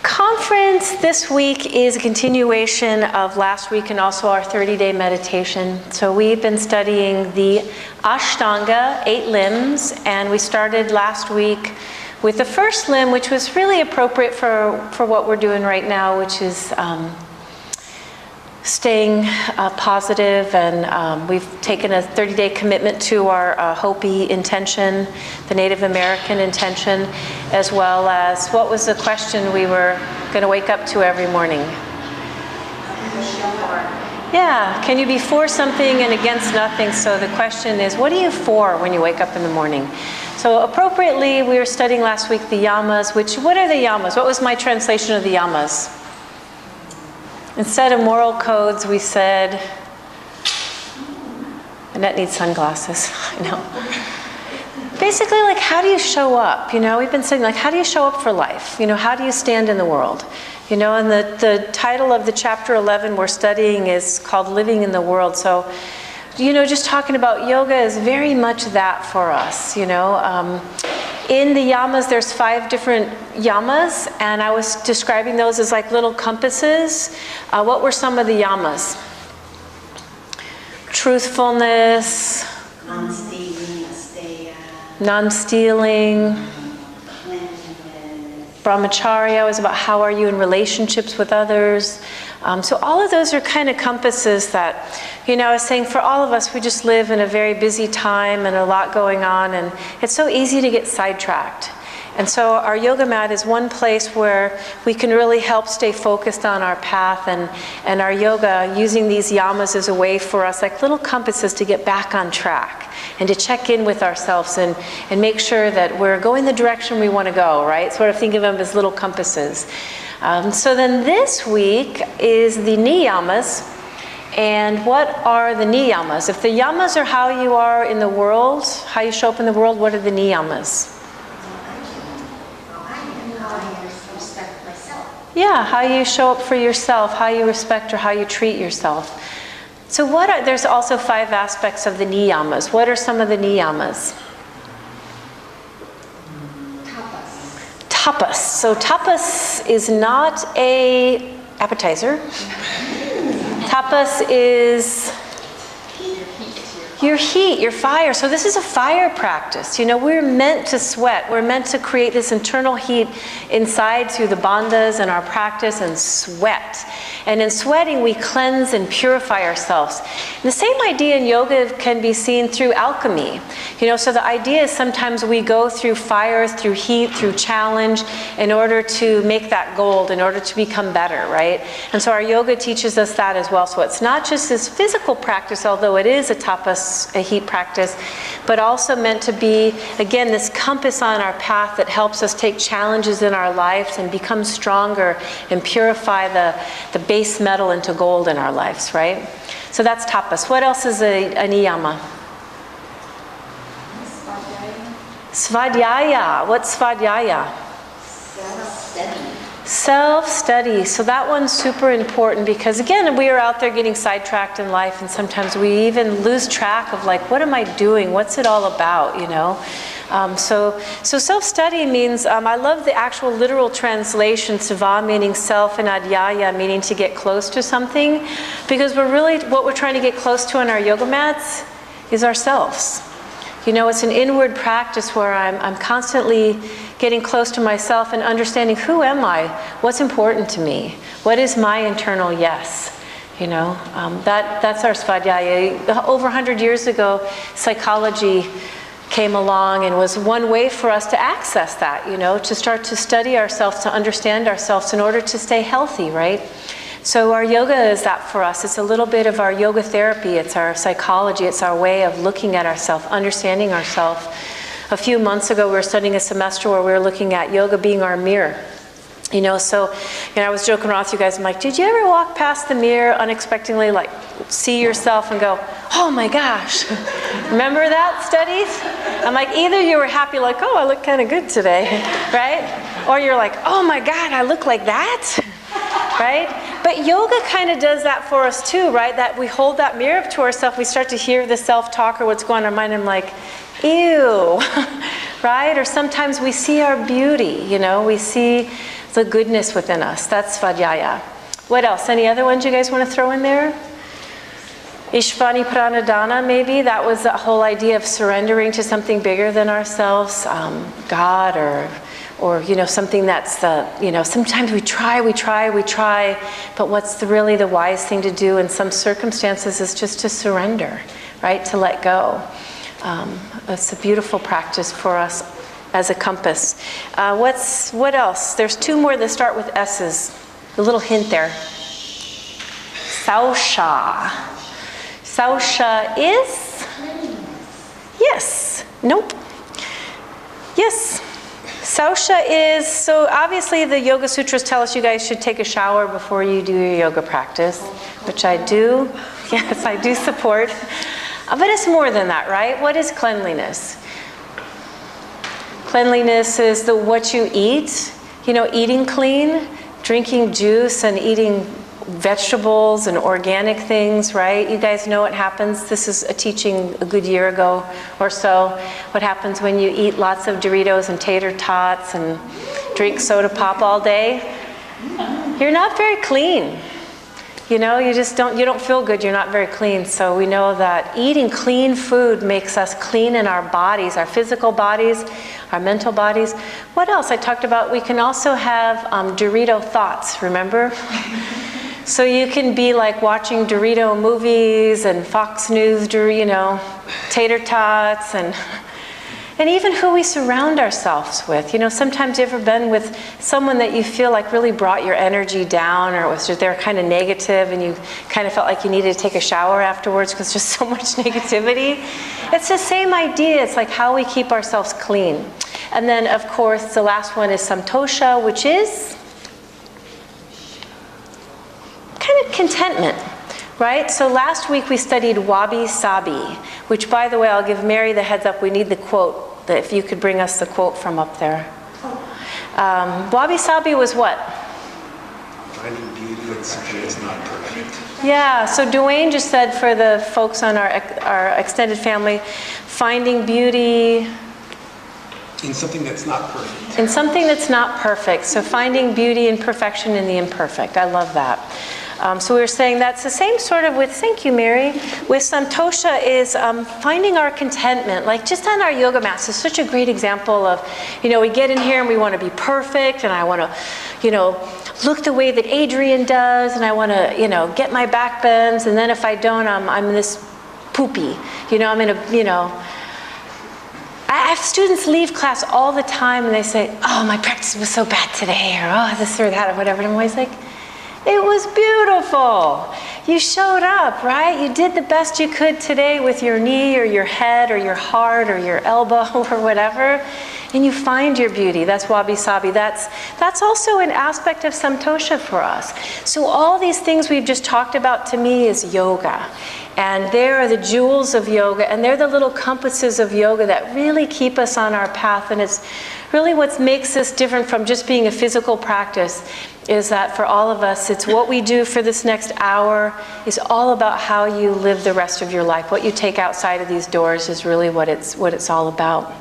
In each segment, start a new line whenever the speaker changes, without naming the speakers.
Conference this week is a continuation of last week and also our 30-day meditation. So we've been studying the Ashtanga, 8 limbs, and we started last week with the first limb, which was really appropriate for what we're doing right now, which is staying positive, and we've taken a 30-day commitment to our Hopi intention, the Native American intention, as well as what was the question we were going to wake up to every morning? Yeah, can you be for something and against nothing? So the question is, what are you for when you wake up in the morning? So appropriately, we were studying last week the yamas, what are the yamas? What was my translation of the yamas? Instead of moral codes, we said, Annette needs sunglasses, I know. Basically, like, how do you show up? You know, we've been saying, like, how do you show up for life? You know, how do you stand in the world? You know, and the title of the chapter 11 we're studying is called Living in the World. So, you know, just talking about yoga is very much that for us, you know. In the yamas, there's 5 different yamas, and I was describing those as like little compasses. What were some of the yamas? Truthfulness, non-stealing, brahmacharya was about how are you in relationships with others. So all of those are kind of compasses that, you know, I was saying for all of us, we just live in a very busy time and a lot going on, and it's so easy to get sidetracked. And so our yoga mat is one place where we can really help stay focused on our path, and our yoga, using these yamas as a way for us, like little compasses, to get back on track and to check in with ourselves and make sure that we're going the direction we want to go, right? Sort of think of them as little compasses. So then this week is the niyamas. And what are the niyamas? If the yamas are how you are in the world, how you show up in the world, what are the niyamas? Yeah, how you show up for yourself, how you respect or how you treat yourself. So there's also 5 aspects of the niyamas. What are some of the niyamas? Tapas. So tapas is not a appetizer. Tapas is your heat, your fire. So this is a fire practice. You know, we're meant to sweat. We're meant to create this internal heat inside through the bandhas and our practice and sweat. And in sweating, we cleanse and purify ourselves. And the same idea in yoga can be seen through alchemy. You know, so the idea is sometimes we go through fire, through heat, through challenge in order to make that gold, in order to become better, right? And so our yoga teaches us that as well. So it's not just this physical practice, although it is a tapas, a heat practice, but also meant to be, again, this compass on our path that helps us take challenges in our lives and become stronger and purify the base metal into gold in our lives, right? So that's tapas. What else is a niyama? Svadhyaya. What's svadhyaya? Self-study. Self-study. So that one's super important because, again, we are out there getting sidetracked in life, and sometimes we even lose track of, like, what am I doing? What's it all about, you know? So self-study means, I love the actual literal translation, seva meaning self and adhyaya meaning to get close to something, because what we're trying to get close to on our yoga mats is ourselves. You know, it's an inward practice where I'm constantly getting close to myself and understanding, who am I? What's important to me? What is my internal yes? You know, that's our svadhyaya. Over 100 years ago, psychology came along and was one way for us to access that, you know, to start to study ourselves, to understand ourselves in order to stay healthy, right? So our yoga is that for us. It's a little bit of our yoga therapy. It's our psychology. It's our way of looking at ourselves, understanding ourselves. A few months ago, we were studying a semester where we were looking at yoga being our mirror. You know, so, you know, I was joking around with you guys. I'm like, did you ever walk past the mirror unexpectedly, like, see yourself and go, oh my gosh? Remember that, studies? I'm like, either you were happy, like, oh, I look kind of good today, right? Or you're like, oh my God, I look like that? Right? But yoga kind of does that for us too, right? That we hold that mirror up to ourselves, we start to hear the self-talk or what's going on in our mind, and I'm like, ew, right? Or sometimes we see our beauty, you know, we see the goodness within us. That's Svadhyaya. What else? Any other ones you guys want to throw in there? Ishvani Pranadana, maybe. That was the whole idea of surrendering to something bigger than ourselves, God, or you know, something that's the, you know, sometimes we try, but what's really the wise thing to do in some circumstances is just to surrender, right? To let go. It's a beautiful practice for us as a compass. What else? There's two more that start with S's. A little hint there. Sausha. Sausha is? Yes. Nope. Yes. Sausha is, so obviously the Yoga Sutras tell us you guys should take a shower before you do your yoga practice, which I do. Yes, I do support. But it's more than that, right? What is cleanliness? Cleanliness is what you eat. You know, eating clean, drinking juice and eating vegetables and organic things, right? You guys know what happens. This is a teaching a good year ago or so. What happens when you eat lots of Doritos and tater tots and drink soda pop all day? You're not very clean. You know, you don't feel good, you're not very clean. So we know that eating clean food makes us clean in our bodies, our physical bodies, our mental bodies. What else? I talked about we can also have Dorito thoughts, remember? So you can be like watching Dorito movies and Fox News, you know, tater tots, and even who we surround ourselves with. You know, sometimes you've ever been with someone that you feel like really brought your energy down, or it was just they're kind of negative and you kind of felt like you needed to take a shower afterwards because there's so much negativity. It's the same idea. It's like how we keep ourselves clean. And then, of course, the last one is Santosha, which is kind of contentment, right? So last week we studied Wabi Sabi, which, by the way, I'll give Mary the heads up. We need the quote, if you could bring us the quote from up there. Wabi Sabi was what?
Finding beauty in something that's not perfect.
Yeah, so Dwayne just said for the folks on our extended family, finding beauty
in something that's not perfect.
In something that's not perfect. So finding beauty and perfection in the imperfect. I love that. So we were saying that's the same sort of with, thank you, Mary, with Santosha is finding our contentment. Like just on our yoga mats is such a great example of, you know, we get in here and we want to be perfect and I want to, you know, look the way that Adrian does and I want to, you know, get my back bends, and then if I don't, I'm this poopy. You know, I'm in a, you know, I have students leave class all the time and they say, oh, my practice was so bad today, or oh, this or that or whatever. And I'm always like, it was beautiful. You showed up, right? You did the best you could today with your knee or your head or your heart or your elbow or whatever, and you find your beauty. That's Wabi Sabi. That's also an aspect of Santosha for us. So all these things we've just talked about to me is yoga. And there are the jewels of yoga, and they're the little compasses of yoga that really keep us on our path. And it's really what makes us different from just being a physical practice is that for all of us, it's what we do for this next hour is all about how you live the rest of your life. What you take outside of these doors is really what it's all about.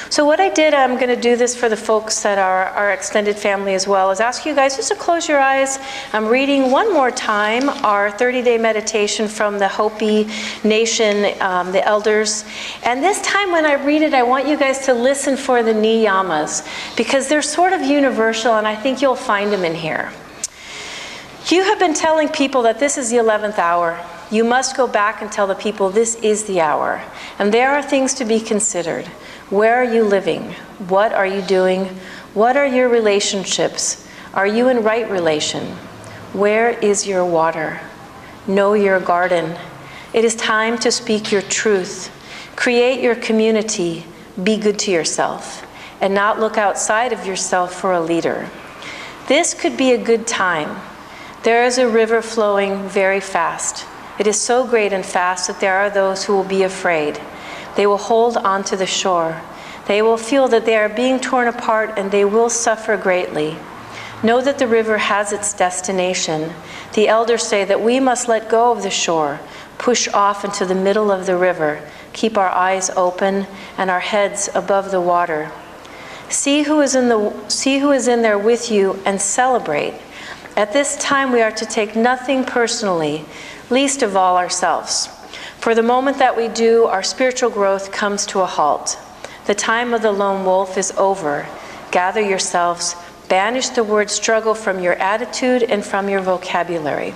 So what I did, I'm going to do this for the folks that are our extended family as well, is ask you guys just to close your eyes. I'm reading one more time our 30-day meditation from the Hopi Nation, the elders. And this time when I read it, I want you guys to listen for the Niyamas, because they're sort of universal, and I think you'll find them in here. You have been telling people that this is the 11th hour. You must go back and tell the people this is the hour. And there are things to be considered. Where are you living? What are you doing? What are your relationships? Are you in right relation? Where is your water? Know your garden. It is time to speak your truth. Create your community. Be good to yourself and not look outside of yourself for a leader. This could be a good time. There is a river flowing very fast. It is so great and fast that there are those who will be afraid. They will hold on to the shore. They will feel that they are being torn apart, and they will suffer greatly. Know that the river has its destination. The elders say that we must let go of the shore, push off into the middle of the river, keep our eyes open and our heads above the water. See who is in there with you and celebrate. At this time we are to take nothing personally, least of all ourselves. For the moment that we do, our spiritual growth comes to a halt. The time of the lone wolf is over. Gather yourselves, banish the word struggle from your attitude and from your vocabulary.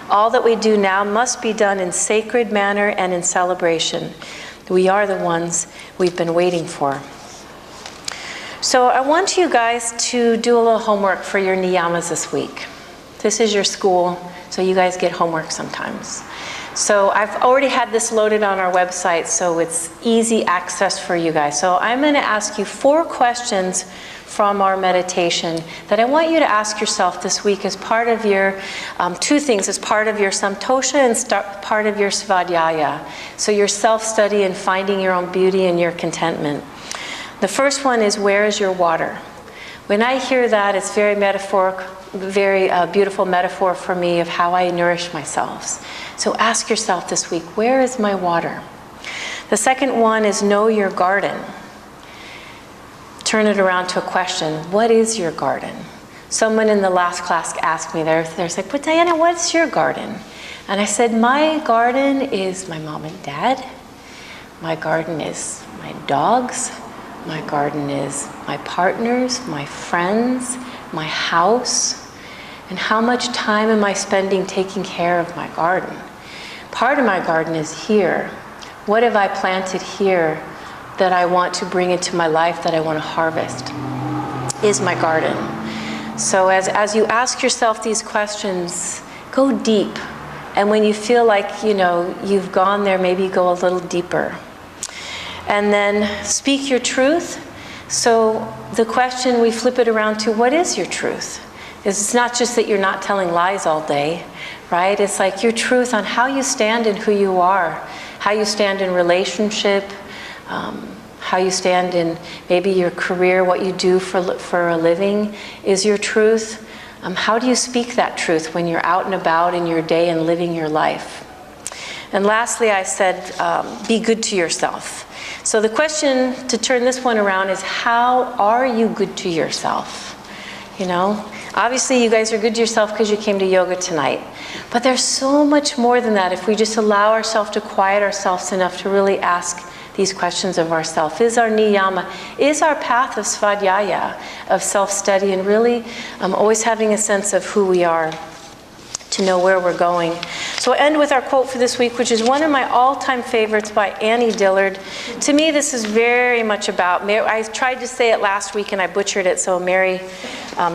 All that we do now must be done in sacred manner and in celebration. We are the ones we've been waiting for. So I want you guys to do a little homework for your niyamas this week. This is your school, so you guys get homework sometimes. So I've already had this loaded on our website, so it's easy access for you guys. So I'm going to ask you 4 questions from our meditation that I want you to ask yourself this week as part of your, 2 things, as part of your samtosha and part of your svadhyaya. So your self-study and finding your own beauty and your contentment. The first one is, where is your water? When I hear that, it's very metaphoric, very beautiful metaphor for me of how I nourish myself. So ask yourself this week, where is my water? The second one is, know your garden. Turn it around to a question. What is your garden? Someone in the last class asked me, they're like, but Diana, what's your garden? And I said, my garden is my mom and dad. My garden is my dogs. My garden is my partners, my friends, my house. And how much time am I spending taking care of my garden? Part of my garden is here. What have I planted here that I want to bring into my life, that I want to harvest? Is my garden. So as you ask yourself these questions, go deep. And when you feel like, you've gone there, maybe go a little deeper. And then speak your truth. So the question, we flip it around to, what is your truth? It's not just that you're not telling lies all day, right? It's like your truth on how you stand and who you are, how you stand in relationship, how you stand in maybe your career, what you do for a living is your truth. How do you speak that truth when you're out and about in your day and living your life? And lastly, I said, be good to yourself. So the question to turn this one around is, how are you good to yourself? Obviously you guys are good to yourself because you came to yoga tonight. But there's so much more than that if we just allow ourselves to quiet ourselves enough to really ask these questions of ourselves. Is our niyama, is our path of svadhyaya, of self-study, and really always having a sense of who we are, to know where we're going. So I'll end with our quote for this week, which is one of my all-time favorites by Annie Dillard. To me, this is very much about, I tried to say it last week and I butchered it, so Mary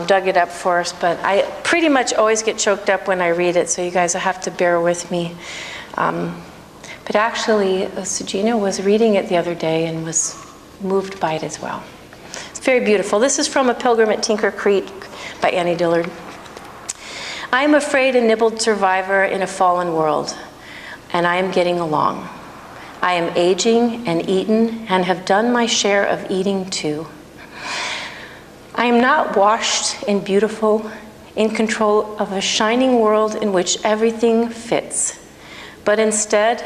dug it up for us, but I pretty much always get choked up when I read it, so you guys will have to bear with me. But actually, Sujina was reading it the other day and was moved by it as well. It's very beautiful. This is from A Pilgrim at Tinker Creek by Annie Dillard. I am afraid a nibbled survivor in a fallen world, and I am getting along. I am aging and eaten and have done my share of eating too. I am not washed and beautiful, in control of a shining world in which everything fits, but instead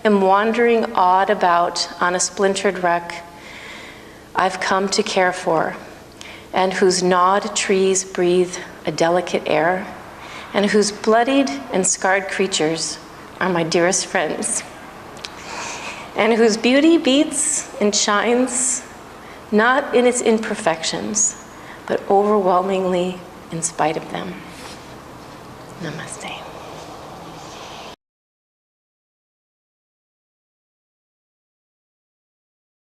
am wandering awed about on a splintered wreck I've come to care for, and whose gnawed trees breathe a delicate air, and whose bloodied and scarred creatures are my dearest friends, and whose beauty beats and shines not in its imperfections, but overwhelmingly in spite of them. Namaste.